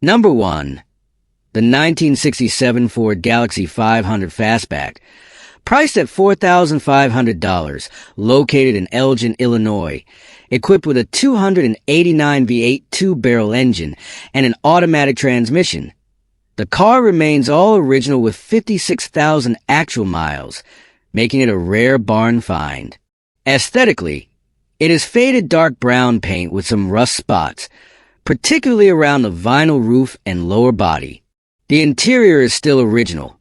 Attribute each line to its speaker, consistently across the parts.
Speaker 1: Number 1. The 1967 Ford Galaxy 500 Fastback. Priced at $4,500, located in Elgin, Illinois. Equipped with a 289 V8 two-barrel engine and an automatic transmission. The car remains all original with 56,000 actual miles, making it a rare barn find. Aesthetically, it is faded dark brown paint with some rust spots, particularly around the vinyl roof and lower body. The interior is still original,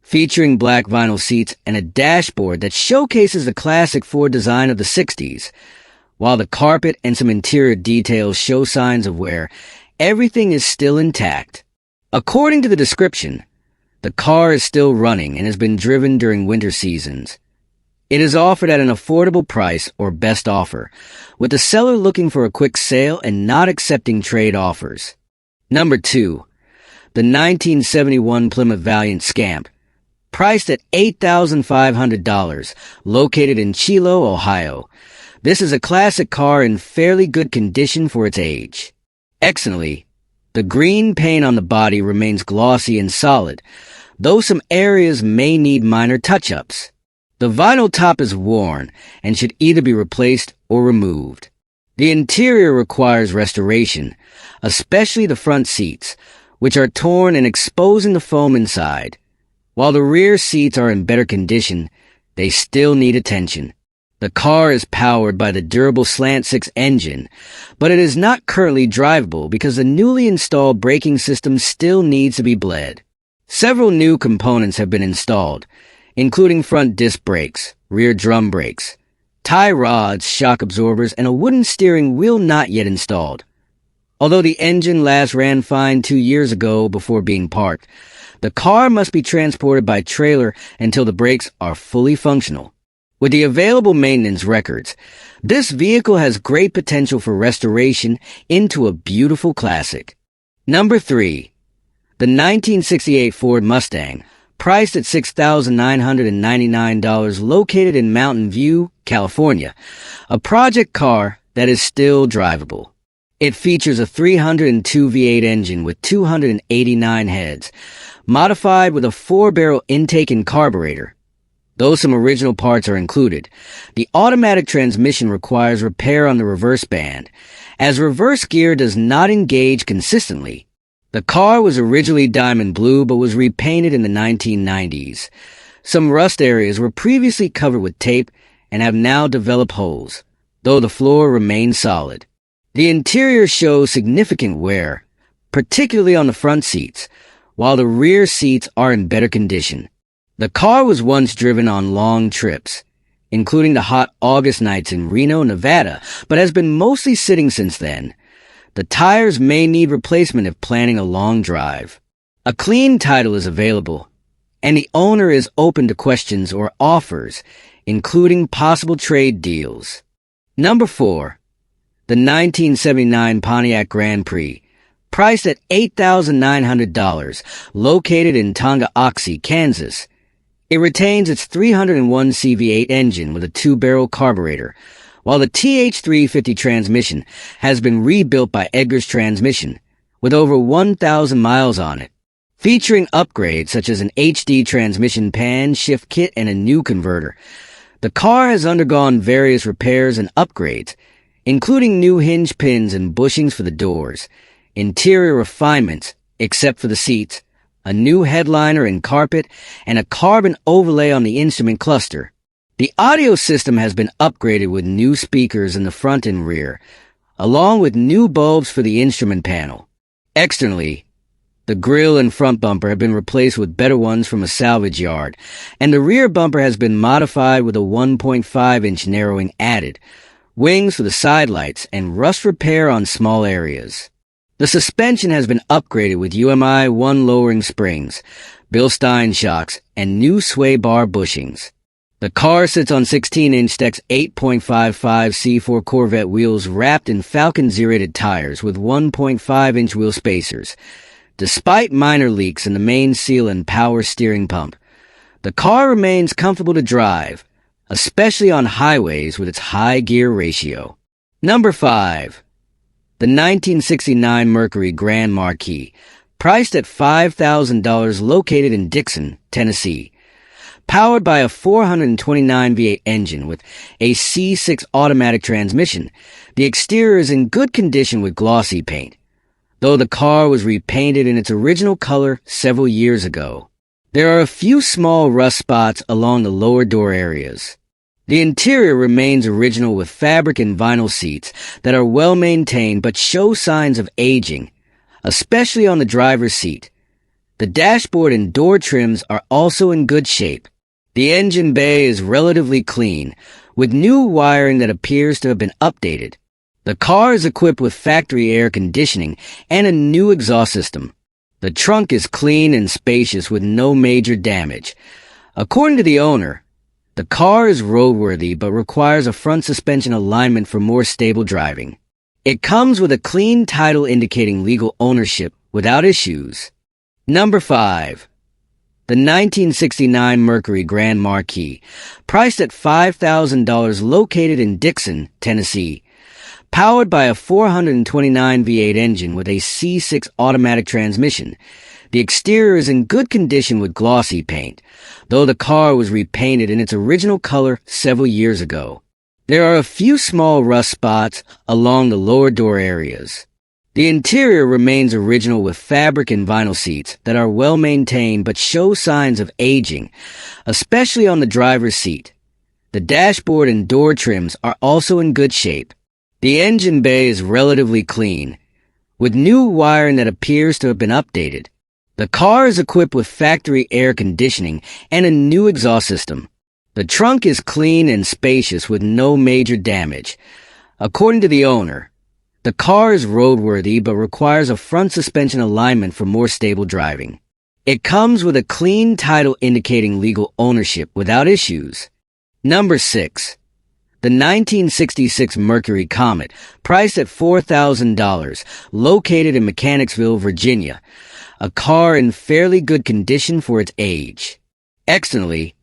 Speaker 1: featuring black vinyl seats and a dashboard that showcases the classic Ford design of the 60s, while the carpet and some interior details show signs of wear. Everything is still intact. According to the description, the car is still running and has been driven during winter seasons. It is offered at an affordable price or best offer, with the seller looking for a quick sale and not accepting trade offers. Number 2. The 1971 Plymouth Valiant Scamp. Priced at $8,500, located in Chilo, Ohio. This is a classic car in fairly good condition for its age. Excellently, the green paint on the body remains glossy and solid, though some areas may need minor touch-ups. The vinyl top is worn and should either be replaced or removed. The interior requires restoration, especially the front seats, which are torn and exposing the foam inside. While the rear seats are in better condition, they still need attention. The car is powered by the durable slant-six engine, but it is not currently drivable because the newly installed braking system still needs to be bled. Several new components have been installed, including front disc brakes, rear drum brakes, tie rods, shock absorbers, and a wooden steering wheel not yet installed. Although the engine last ran fine 2 years ago before being parked, the car must be transported by trailer until the brakes are fully functional. With the available maintenance records, this vehicle has great potential for restoration into a beautiful classic. Number 3. The 1968 Ford Mustang, priced at $6,999, located in Mountain View, California, a project car that is still drivable. It features a 302 V8 engine with 289 heads, modified with a 4-barrel intake and carburetor. Though some original parts are included, the automatic transmission requires repair on the reverse band, as reverse gear does not engage consistently. The car was originally diamond blue but was repainted in the 1990s. Some rust areas were previously covered with tape and have now developed holes, though the floor remains solid. The interior shows significant wear, particularly on the front seats, while the rear seats are in better condition. The car was once driven on long trips, including the hot August nights in Reno, Nevada, but has been mostly sitting since then. The tires may need replacement if planning a long drive. A clean title is available, and the owner is open to questions or offers, including possible trade deals. Number 4. The 1979 Pontiac Grand Prix, priced at $8,900, located in Tonganoxie, Kansas. It retains its 301 CV8 engine with a 2-barrel carburetor, while the TH350 transmission has been rebuilt by Edgar's Transmission, with over 1,000 miles on it. Featuring upgrades such as an HD transmission pan shift kit and a new converter, the car has undergone various repairs and upgrades, including new hinge pins and bushings for the doors, interior refinements, except for the seats, a new headliner and carpet, and a carbon overlay on the instrument cluster. The audio system has been upgraded with new speakers in the front and rear, along with new bulbs for the instrument panel. Externally, the grille and front bumper have been replaced with better ones from a salvage yard, and the rear bumper has been modified with a 1.5-inch narrowing added, wings for the side lights, and rust repair on small areas. The suspension has been upgraded with UMI 1 lowering springs, Bilstein shocks, and new sway bar bushings. The car sits on 16-inch Tex 8.55 C4 Corvette wheels wrapped in Falcon Z-rated tires with 1.5-inch wheel spacers. Despite minor leaks in the main seal and power steering pump, the car remains comfortable to drive, especially on highways with its high gear ratio. Number 5. The The 1969 Mercury Grand Marquis, priced at $5,000, located in Dixon, Tennessee. Powered by a 429 V8 engine with a C6 automatic transmission, the exterior is in good condition with glossy paint, though the car was repainted in its original color several years ago. There are a few small rust spots along the lower door areas. The interior remains original with fabric and vinyl seats that are well maintained but show signs of aging, especially on the driver's seat. The dashboard and door trims are also in good shape. The engine bay is relatively clean, with new wiring that appears to have been updated. The car is equipped with factory air conditioning and a new exhaust system. The trunk is clean and spacious with no major damage. According to the owner, the car is roadworthy but requires a front suspension alignment for more stable driving. It comes with a clean title indicating legal ownership without issues. Number 5. The 1969 Mercury Grand Marquis, priced at $5,000, located in Dixon, Tennessee. Powered by a 429 V8 engine with a C6 automatic transmission, the exterior is in good condition with glossy paint, though the car was repainted in its original color several years ago. There are a few small rust spots along the lower door areas. The interior remains original with fabric and vinyl seats that are well maintained but show signs of aging, especially on the driver's seat. The dashboard and door trims are also in good shape. The engine bay is relatively clean, with new wiring that appears to have been updated. The car is equipped with factory air conditioning and a new exhaust system. The trunk is clean and spacious with no major damage. According to the owner, the car is roadworthy but requires a front suspension alignment for more stable driving. It comes with a clean title indicating legal ownership without issues. Number 6. The 1966 Mercury Comet, priced at $4,000, located in Mechanicsville, Virginia. A car in fairly good condition for its age. Externally,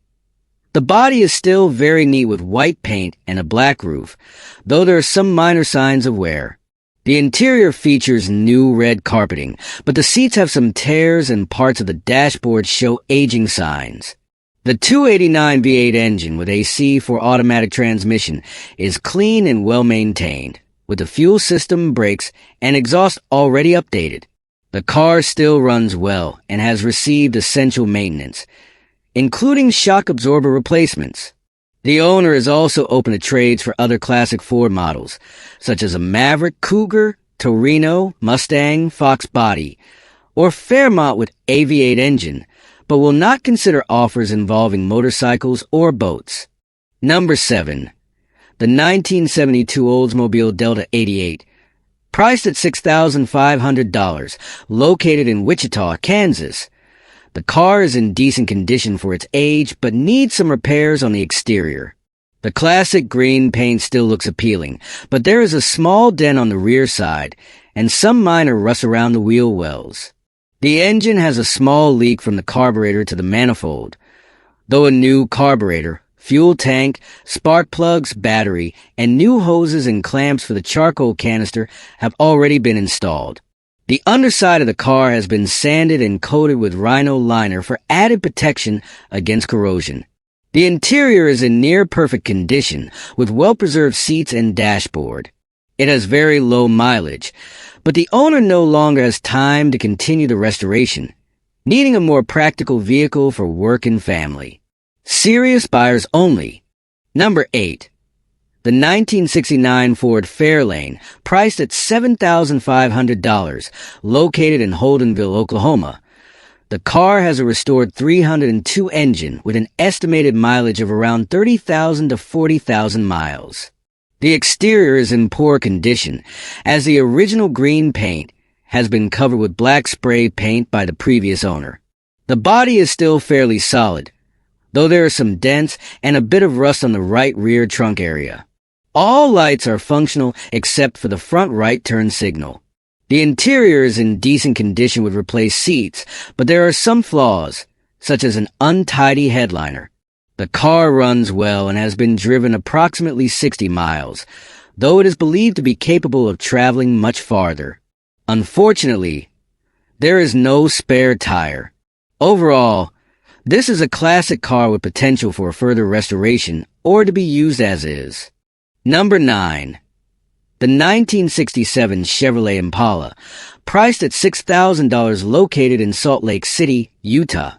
Speaker 1: the body is still very neat with white paint and a black roof, though there are some minor signs of wear. The interior features new red carpeting, but the seats have some tears and parts of the dashboard show aging signs. The 289 V8 engine with a C4 automatic transmission is clean and well maintained, with the fuel system, brakes, and exhaust already updated. The car still runs well and has received essential maintenance, including shock absorber replacements. The owner is also open to trades for other classic Ford models, such as a Maverick, Cougar, Torino, Mustang, Fox body, or Fairmont with a V8 engine, but will not consider offers involving motorcycles or boats. Number 7. The 1972 Oldsmobile Delta 88, priced at $6,500, located in Wichita, Kansas. The car is in decent condition for its age, but needs some repairs on the exterior. The classic green paint still looks appealing, but there is a small dent on the rear side, and some minor rust around the wheel wells. The engine has a small leak from the carburetor to the manifold, though a new carburetor, fuel tank, spark plugs, battery, and new hoses and clamps for the charcoal canister have already been installed. The underside of the car has been sanded and coated with Rhino liner for added protection against corrosion. The interior is in near perfect condition with well-preserved seats and dashboard. It has very low mileage, but the owner no longer has time to continue the restoration, needing a more practical vehicle for work and family. Serious buyers only. Number 8. The 1969 Ford Fairlane, priced at $7,500, located in Holdenville, Oklahoma. The car has a restored 302 engine with an estimated mileage of around 30,000 to 40,000 miles. The exterior is in poor condition, as the original green paint has been covered with black spray paint by the previous owner. The body is still fairly solid, though there are some dents and a bit of rust on the right rear trunk area. All lights are functional except for the front right turn signal. The interior is in decent condition with replaced seats, but there are some flaws, such as an untidy headliner. The car runs well and has been driven approximately 60 miles, though it is believed to be capable of traveling much farther. Unfortunately, there is no spare tire. Overall, this is a classic car with potential for further restoration or to be used as is. Number 9. The 1967 Chevrolet Impala, priced at $6,000, located in Salt Lake City, Utah.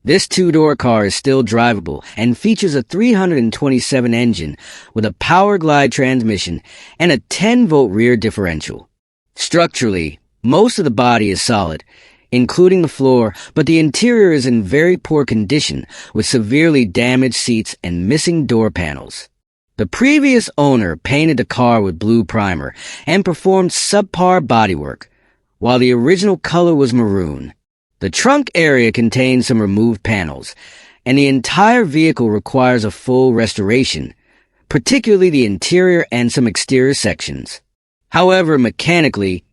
Speaker 1: This two-door car is still drivable and features a 327 engine with a power glide transmission and a 10-volt rear differential. Structurally, most of the body is solid, including the floor, but the interior is in very poor condition with severely damaged seats and missing door panels. The previous owner painted the car with blue primer and performed subpar bodywork, while the original color was maroon. The trunk area contains some removed panels, and the entire vehicle requires a full restoration, particularly the interior and some exterior sections. However, mechanically,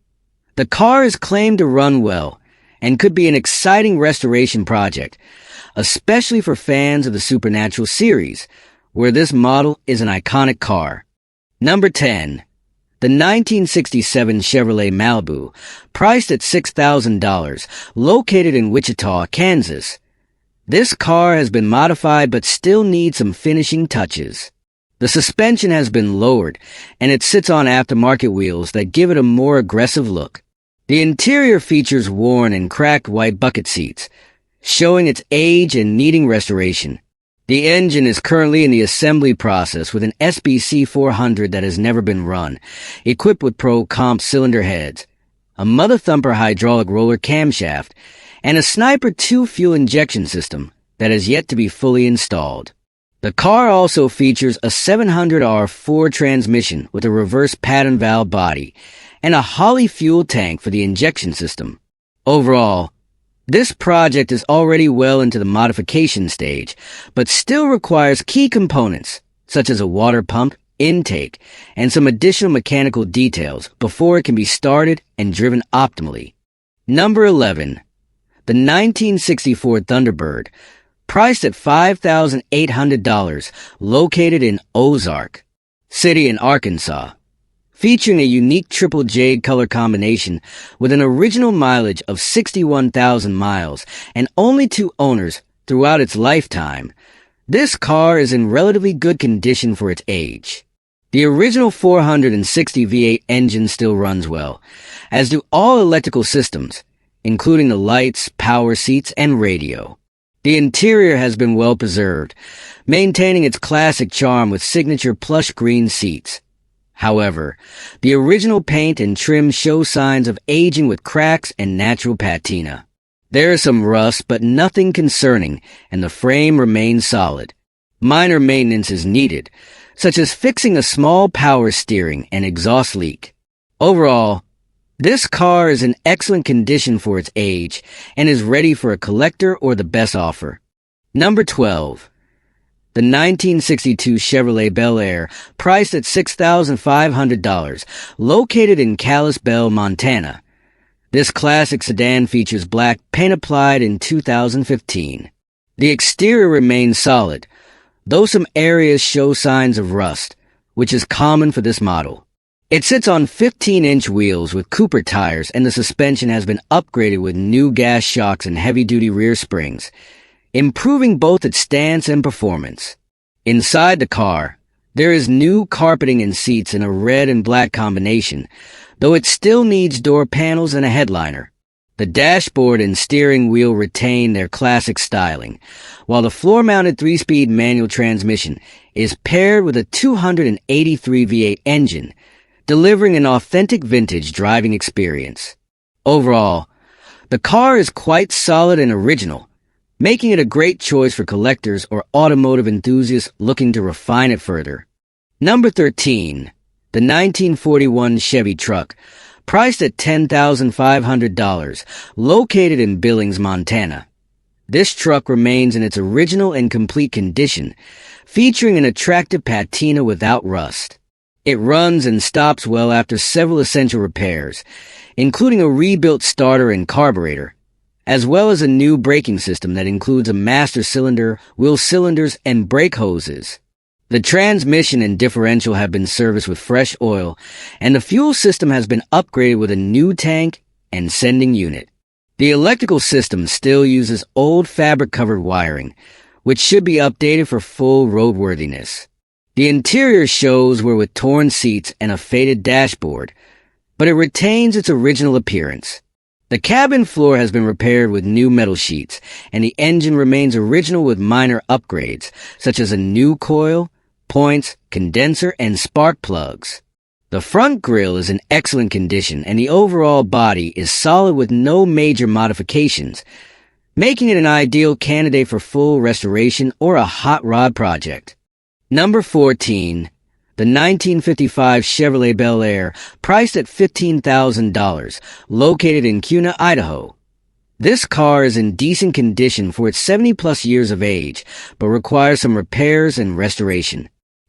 Speaker 1: the car is claimed to run well and could be an exciting restoration project, especially for fans of the Supernatural series, where this model is an iconic car. Number 10. The 1967 Chevrolet Malibu, priced at $6,000, located in Wichita, Kansas. This car has been modified but still needs some finishing touches. The suspension has been lowered, and it sits on aftermarket wheels that give it a more aggressive look. The interior features worn and cracked white bucket seats, showing its age and needing restoration. The engine is currently in the assembly process with an SBC 400 that has never been run, equipped with Pro Comp cylinder heads, a Mother Thumper hydraulic roller camshaft, and a Sniper 2 fuel injection system that has yet to be fully installed. The car also features a 700R Ford transmission with a reverse pattern valve body and a Holley fuel tank for the injection system. Overall, this project is already well into the modification stage, but still requires key components, such as a water pump, intake, and some additional mechanical details before it can be started and driven optimally. Number 11. The 1964 Thunderbird, priced at $5,800, located in Ozark City in Arkansas. Featuring a unique triple jade color combination with an original mileage of 61,000 miles and only 2 owners throughout its lifetime, this car is in relatively good condition for its age. The original 460 V8 engine still runs well, as do all electrical systems, including the lights, power seats, and radio. The interior has been well preserved, maintaining its classic charm with signature plush green seats. However, the original paint and trim show signs of aging with cracks and natural patina. There is some rust, but nothing concerning, and the frame remains solid. Minor maintenance is needed, such as fixing a small power steering and exhaust leak. Overall, this car is in excellent condition for its age and is ready for a collector or the best offer. Number 12. The 1962 Chevrolet Bel Air, priced at $6,500, located in Kalispell, Montana. This classic sedan features black paint applied in 2015. The exterior remains solid, though some areas show signs of rust, which is common for this model. It sits on 15-inch wheels with Cooper tires, and the suspension has been upgraded with new gas shocks and heavy-duty rear springs, improving both its stance and performance. Inside the car, there is new carpeting and seats in a red and black combination, though it still needs door panels and a headliner. The dashboard and steering wheel retain their classic styling, while the floor-mounted 3-speed manual transmission is paired with a 283 V8 engine, delivering an authentic vintage driving experience. Overall, the car is quite solid and original, making it a great choice for collectors or automotive enthusiasts looking to refine it further. Number 13. The 1941 Chevy truck, priced at $10,500, located in Billings, Montana. This truck remains in its original and complete condition, featuring an attractive patina without rust. It runs and stops well after several essential repairs, including a rebuilt starter and carburetor, as well as a new braking system that includes a master cylinder, wheel cylinders, and brake hoses. The transmission and differential have been serviced with fresh oil, and the fuel system has been upgraded with a new tank and sending unit. The electrical system still uses old fabric-covered wiring, which should be updated for full roadworthiness. The interior shows were with torn seats and a faded dashboard, but it retains its original appearance. The cabin floor has been repaired with new metal sheets, and the engine remains original with minor upgrades, such as a new coil, points, condenser, and spark plugs. The front grille is in excellent condition, and the overall body is solid with no major modifications, making it an ideal candidate for full restoration or a hot rod project. Number 14. The 1955 Chevrolet Bel Air, priced at $15,000, located in Kuna, Idaho. This car is in decent condition for its 70-plus years of age, but requires some repairs and restoration.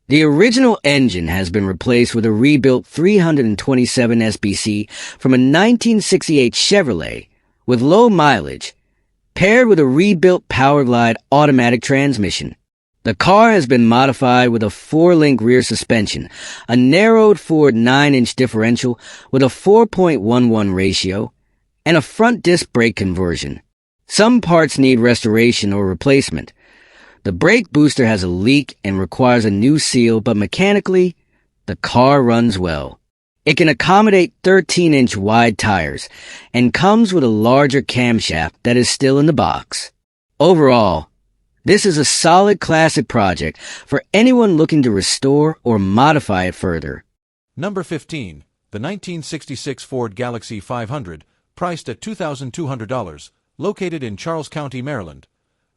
Speaker 1: The original engine has been replaced with a rebuilt 327 SBC from a 1968 Chevrolet with low mileage, paired with a rebuilt Powerglide automatic transmission. The car has been modified with a 4-link rear suspension, a narrowed forward 9-inch differential with a 4.11 ratio, and a front disc brake conversion. Some parts need restoration or replacement. The brake booster has a leak and requires a new seal, but mechanically, the car runs well. It can accommodate 13-inch wide tires and comes with a larger camshaft that is still in the box. Overall, this is a solid classic project for anyone looking to restore or modify it further.
Speaker 2: Number 15. The 1966 Ford Galaxy 500, priced at $2,200, located in Charles County, Maryland.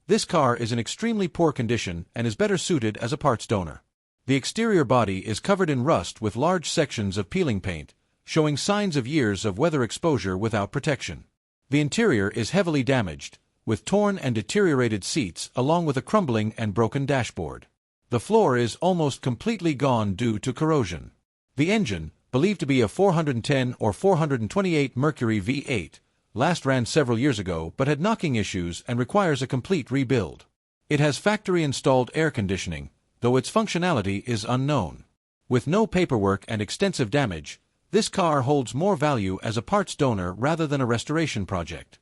Speaker 2: This car is in extremely poor condition and is better suited as a parts donor. The exterior body is covered in rust with large sections of peeling paint, showing signs of years of weather exposure without protection. The interior is heavily damaged, with torn and deteriorated seats along with a crumbling and broken dashboard. The floor is almost completely gone due to corrosion. The engine, believed to be a 410 or 428 Mercury V8, last ran several years ago but had knocking issues and requires a complete rebuild. It has factory-installed air conditioning, though its functionality is unknown. With no paperwork and extensive damage, this car holds more value as a parts donor rather than a restoration project.